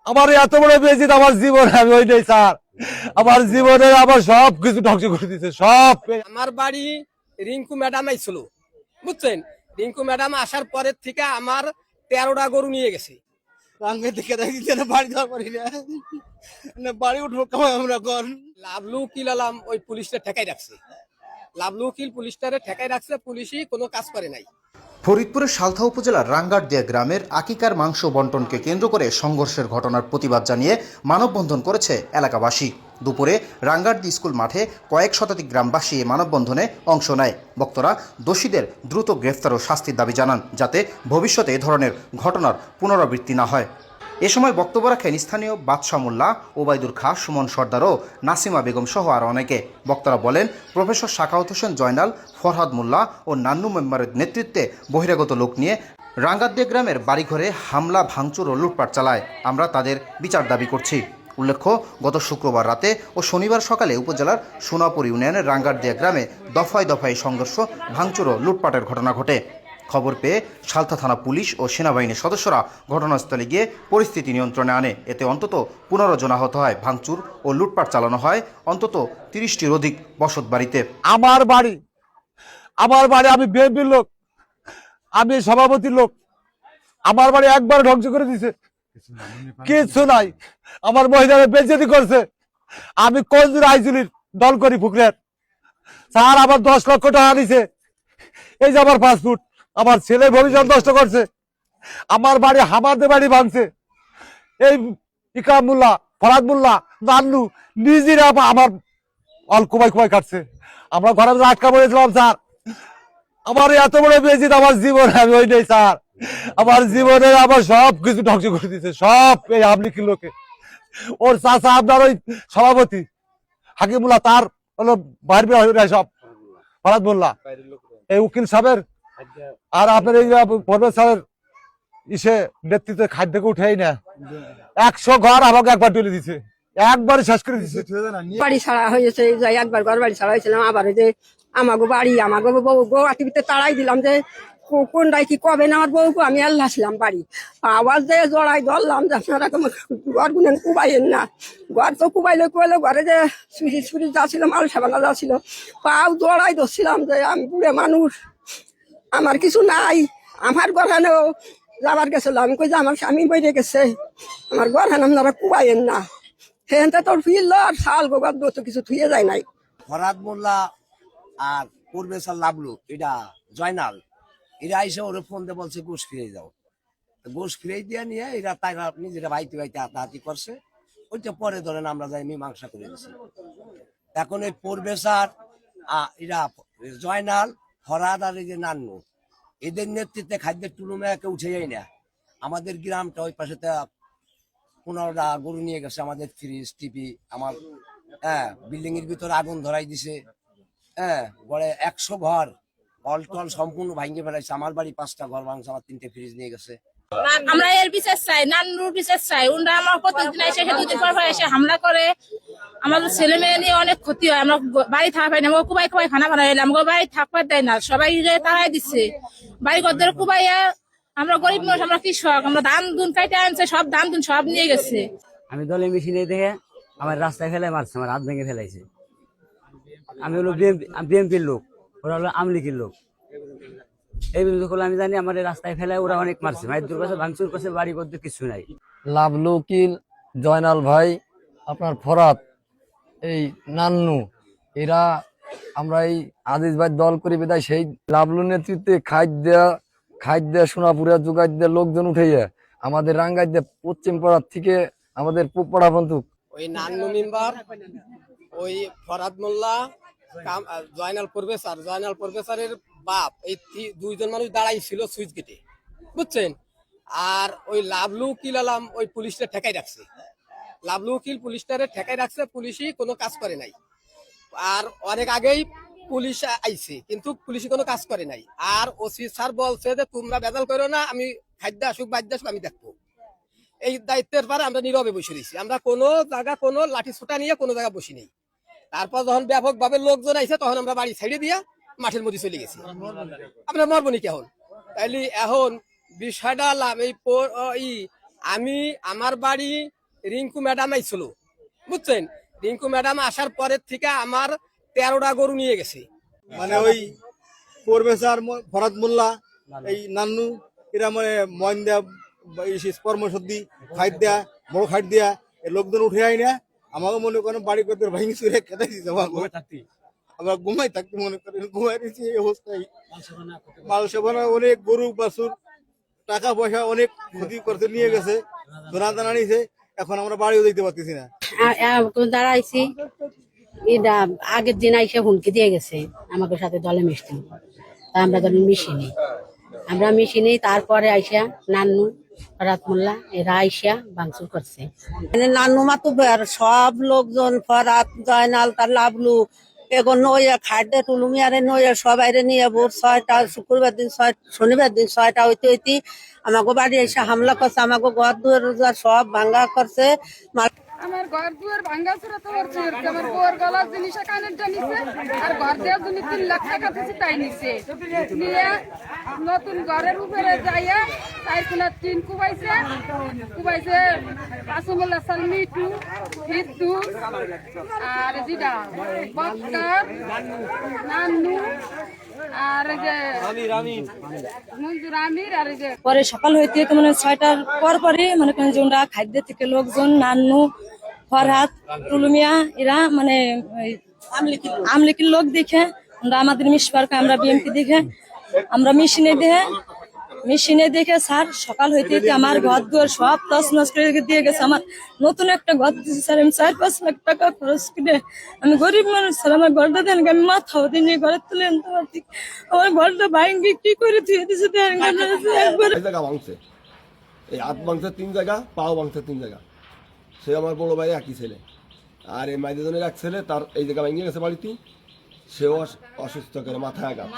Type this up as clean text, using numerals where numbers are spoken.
আমার এত বড় বেজিত আমার জীবন আমি ওই নেই স্যার। আমার জীবনে আমার সব কিছু ধ্বংস করে দিচ্ছে সব। আমার বাড়ি রিঙ্কু ম্যাডাম আইছিল, বুঝছেন? রিঙ্কু ম্যাডাম আসার পরের থেকে আমার 13টা গরু নিয়ে গেছে। আমি দেখে দেখি বাড়ি যাওয়া পারি না, বাড়ি উঠবো কেমন আমরা কর। লাভলু উকিল আলাম ওই পুলিশটা ঠেকাই রাখছে, লাভলু উকিল পুলিশটারে ঠেকাই রাখছে, পুলিশই কোনো কাজ করে নাই। ফরিদপুরের সালথা উপজেলার রাঙ্গারদিয়া গ্রামের আকিকার মাংস বন্টনকে কেন্দ্র করে সংঘর্ষের ঘটনার প্রতিবাদ জানিয়ে মানববন্ধন করেছে এলাকাবাসী। দুপুরে রাঙ্গারদি স্কুল মাঠে কয়েক শতাধিক গ্রামবাসী এই মানববন্ধনে অংশ নেয়। বক্তারা দোষীদের দ্রুত গ্রেফতার ও শাস্তির দাবি জানান, যাতে ভবিষ্যতে এ ধরনের ঘটনার পুনরাবৃত্তি না হয়। এ সময় বক্তব্য রাখেন স্থানীয় বাদশা মোল্লা, ওবায়দুল খাঁ, সুমন সর্দার ও নাসিমা বেগম সহ আরও অনেকে। বক্তারা বলেন, প্রফেসর সাখাওয়াত হোসেন জয়নাল, ফরহাদ মোল্লা ও নান্নু মেম্বারের নেতৃত্বে বহিরাগত লোক নিয়ে রাঙ্গারদিয়া গ্রামের বাড়িঘরে হামলা, ভাঙচুর ও লুটপাট চালায়। আমরা তাদের বিচার দাবি করছি। উল্লেখ্য, গত শুক্রবার রাতে ও শনিবার সকালে উপজেলার সোনাপুর ইউনিয়নের রাঙ্গারদিয়া গ্রামে দফায় দফায় সংঘর্ষ, ভাঙচুর ও লুটপাটের ঘটনা ঘটে। খবর পেয়ে সালথা থানা পুলিশ ও সেনাবাহিনীর সদস্যরা ঘটনাস্থলে গিয়ে পরিস্থিতি নিয়ন্ত্রণে আনে। এতে অন্তত 15 জন আহত হয়। ভাঙচুর ও লুটপাট চালানো হয় অন্তত 30টির অধিক বসত বাড়িতে। আমার বাড়ি আমি বিএনপির লোক, আমি সভাপতির লোক। আমার বাড়ি একবার ধ্বংস করে দিছে, কিছু নাই। আমার মহিলারা বেজ্জতি করছে। আমি কোনদিন আইজুলির দল করি ফুকরের স্যার, আমার 10 লক্ষ টাকা দিছে। এই যে আমার পাসপোর্ট, আমার ছেলের ভবিষ্যৎ নষ্ট করছে। আমার বাড়ি হামাদের বাড়ি ভাঙছে। এই ইকরাম মোল্লা, ফরাদ মোল্লা, নান্নু নিজেরা আমার অল কুবাই কুবাই কাটছে। আমরা ঘরে আটকা পড়েছিলাম স্যার। আমার এত বড় বেজিত আমার জীবন আমি ওই নেই স্যার। আমার জীবনে আমার সব কিছু ধ্বংস করে দিচ্ছে সব এই আমলিকি লোকে। ওর চাচা আপনার ওই সভাপতি হাকিমুল্লাহ, তার হলো বাইরে সব ফরাদ মোল্লা, এই উকিল সাহেবের আর আপনার এই পরবেশ সাহেবের ইসে নেতৃত্বে খাদ্যকে উঠেই না 100 ঘর আমাকে একবার তুলে দিছে, একবারই শেষ করে দিচ্ছে। বাড়ি ছাড়া হয়েছে, একবার ঘর বাড়ি ছাড়া হয়েছিলাম, আবার ওই যে আমাকে বাড়ি আমাকে বউ টিভিতে তাড়াই দিলাম যে কোনটাই কি কবে না আমার বউকে আমি আল্লাহ ছিলাম বাড়ি। আবার যে জড়াই ধরলাম যে আপনারা ঘর গুনেন কুবাইয়েন না। ঘর তো কুবাইলে কুবাইলে ঘরে যে সুরি যাচ্ছিল, মাল সাবানা যাচ্ছিল, পাও জড়াই ধরছিলাম যে আমি বুড়ে মানুষ, আমার কিছু নাই। আমার গড়ানেও যাবার গেছিল, আমি কই যে আমার স্বামী বেরিয়ে গেছে, আমার গড়ান আপনারা কুবাইয়েন না। সেখানটা তোর ফিরল আর শাল গোগার তো কিছু থুয়ে যায় নাই। ফরহাদ মোল্লা আর প্রফেসর লাভলু, এটা জয়নাল, এরা এসে ওরে ফোন দিয়ে বলছে গোশ ফিরে যাও। গোশ ফিরে দিয়ে নিয়ে এরা তাই নিজেরা বাইতে বাইতে হাতাহাতি করছে। ওইটা পরে ধরেন আমরা যাই মীমাংসা করে দিচ্ছি। এখন এই প্রফেসর এরা জয়নাল, ফরহাদ আর এই যে নান্নু, এদের নেতৃত্বে খাদ্যের টুলুমেয়াকে উঠে যায় না। আমাদের গ্রামটা ওই পাশে 15টা গরু নিয়ে গেছে, আমাদের ফ্রিজ টিভি, আমার বিল্ডিং এর ভিতরে আগুন ধরাই দিছে। গড়ে 100 ঘর অল টল সম্পূর্ণ ভাঙে ফেলাইছে। আমার বাড়ি 5টা ঘর ভাঙছে, আমার 3টে ফ্রিজ নিয়ে গেছে। আমরা এর বিচার চাই, নান্নুর বিচার চাই। ওনারা আমার প্রতিদিন এসে 2 দিন পর এসে হামলা করে, আমাদের ছেলে মেয়ে নিয়ে অনেক ক্ষতি হয়। আমরা বাড়ি থাকা পাই না, কুবাই কুবাই খানা বানাইলাম, আমাকে বাড়ি থাকবার দেয় না, সবাই তাড়াই দিচ্ছে বাড়ি ঘর কুবাইয়া। আমরা গরিব মানুষ, আমরা কৃষক, আমরা ধান দুন কাইটে আনছে, সব ধান দুন সব নিয়ে গেছে। আমি দলে মেশিনে দেখে আমার রাস্তায় ফেলে মারছে, আমার হাত ভেঙে ফেলাইছে। আমি হলো বিএনপির লোক, ওরা হলো আমলিকির লোক। এই বিরুদ্ধে আমি জানি আমার রাস্তায় ফেলে ওরা অনেক মারছে, মায়ের কাছে ভাঙচুর করছে, বাড়ি করতে কিছু নাই। লাভলু উকিল, জয়নাল ভাই, আপনার ফরাত, এই নান্নু, এরা আমরা এই আজিজ ভাই দল করি বিদায় সেই লাভলু নেতৃত্বে খাদ্য সোনাপুরে যোগাই দিয়ে লোকজন উঠাইয়া আমাদের রাঙ্গাই দিয়ে পশ্চিম পাড়ার থেকে আমাদের পূব পাড়া বন্ধুক ওই নান্নু মেম্বার, ওই ফরহাদ মোল্লা, জয়নাল প্রফেসরের বাপ, এই 2 জন মানুষ দাঁড়াই ছিল সুইচ গেটে, বুঝছেন? আর ওই লাভলু উকিল আলাম ওই পুলিশটা ঠেকাই রাখছে, লাভলু উকিল পুলিশটারে ঠেকাই রাখছে, পুলিশই কোনো কাজ করে নাই। আর অনেক আগেই পুলিশ আইছে, কিন্তু পুলিশই কোনো কাজ করে নাই। আর ওসি স্যার বলছে যে তোমরা বেজাল করো না, আমি খাদ্য আসুক বাদ্য আসুক আমি দেখবো। এই দায়িত্বের পরে আমরা নীরবে বসে দিয়েছি, আমরা কোনো জায়গা কোনো লাঠি ছোটা নিয়ে কোনো জায়গা বসি নেই। তারপর যখন ব্যাপক ভাবে লোকজন আইছে, তখন আমরা বাড়ি ছেড়ে দিয়ে মাঠের মধ্যে চলে গেছি। আমরা মরবো নি কেমন? তাইলে এখন বিষয়টা এই আমার বাড়ি রিঙ্কু ম্যাডাম আইছিল, বুঝছেন? রিঙ্কু ম্যাডাম আসার পরের থেকে আমার 13টা গরু নিয়ে গেছে। মানে ওই পরবেশার ফরাদ মোল্লা, এই নান্নু, এরা মানে ময়ন দেয়া কর্মসদ্ধি খাইট দেয়া, বড় খাইট দেয়া, এই লোকজন উঠে আই না আমাকে মনে করেন বাড়ি করতে ভাঙি চুরে কেটে দিচ্ছে। আমরা ঘুমাই থাকতে মনে করেন ঘুমাই দিচ্ছি এই অবস্থায়। মাল সেবানা অনেক গরু বাছুর টাকা পয়সা অনেক ক্ষতি করতে নিয়ে গেছে, সোনা দানা নিয়েছে। এখন আমরা বাড়িও দেখতে পাচ্ছি না। দাঁড়াইছি, এটা আগের দিন আইসা হুমকি দিয়ে গেছে আমাকে সাথে দলে মিশতে। আমরা দলে মিশিনি, তারপরে আইসা নান্নু, ফরাত মোল্লা এরা আইসা ভাঙচুর করছে। নান্নু মাতুবার সব লোকজন, ফরাত, জয়নাল, তার লাবলু, এগো নইয়া খাদ্য টুলুমিয়ারে নইয়া সবাই নিয়ে ভোর 6টা, শুক্রবার দিন শনিবার দিন 6টা হইতে হইতে আমাকে বাড়ি এসে হামলা করছে। আমাকে ঘর দুয়ার সব ভাঙ্গা করছে। আমার ঘর দুয়ার ভাঙ্গা চুরা তো করছে, আমার বউর গলার জিনিস কানেরটা নিছে, আর ঘর দেওয়ার জন্য 3 লাখ টাকা দিচ্ছে, তাই নিছে। নিয়ে নতুন ঘরের উপরে যাইয়া তাই কোনা টিন কুবাইছে কাসুমুল্লাহ সালমিটু, হিদ্দু, আর যেটা বক্কর, নান্নু, আর যে মঞ্জুর আমির, আর যে পরে সকাল হইতে মানে 6টার পরে মনে করেন যে ওরা খাদ্য থেকে লোকজন নান্নু, ফরহাদ, টুলুমিয়া এরা মানে আমলিকির লোক দেখে আমরা আমাদের মিসপারকে আমরা বিএমপি দেখে আমরা মেশিনে দেখে স্যার সকাল হইতে আমার ঘর দুয়ার সব তছনছ করে দিয়ে গেছে। আমার নতুন একটা ঘর দিয়েছে স্যার, আমি 4-5 লাখ টাকা খরচ করে, আমি গরিব মানুষ স্যার, আমার ঘরটা দেন, আমি মাথাও দিয়ে ঘরে তুলে আনতে পারছি। আমার ঘরটা ভাঙি কি করে দিয়ে দিচ্ছে একবার। জায়গা ভাঙছে, এই হাত ভাঙছে 3 জায়গা, পাও ভাঙছে 3 জায়গা। সে আমার বড় ভাই একই ছেলে, আর এই মাইদনের এক ছেলে, তার এই জায়গা ভেঙে গেছে বাড়িতে, সেও অসুস্থ করে মাথায় আঘাত।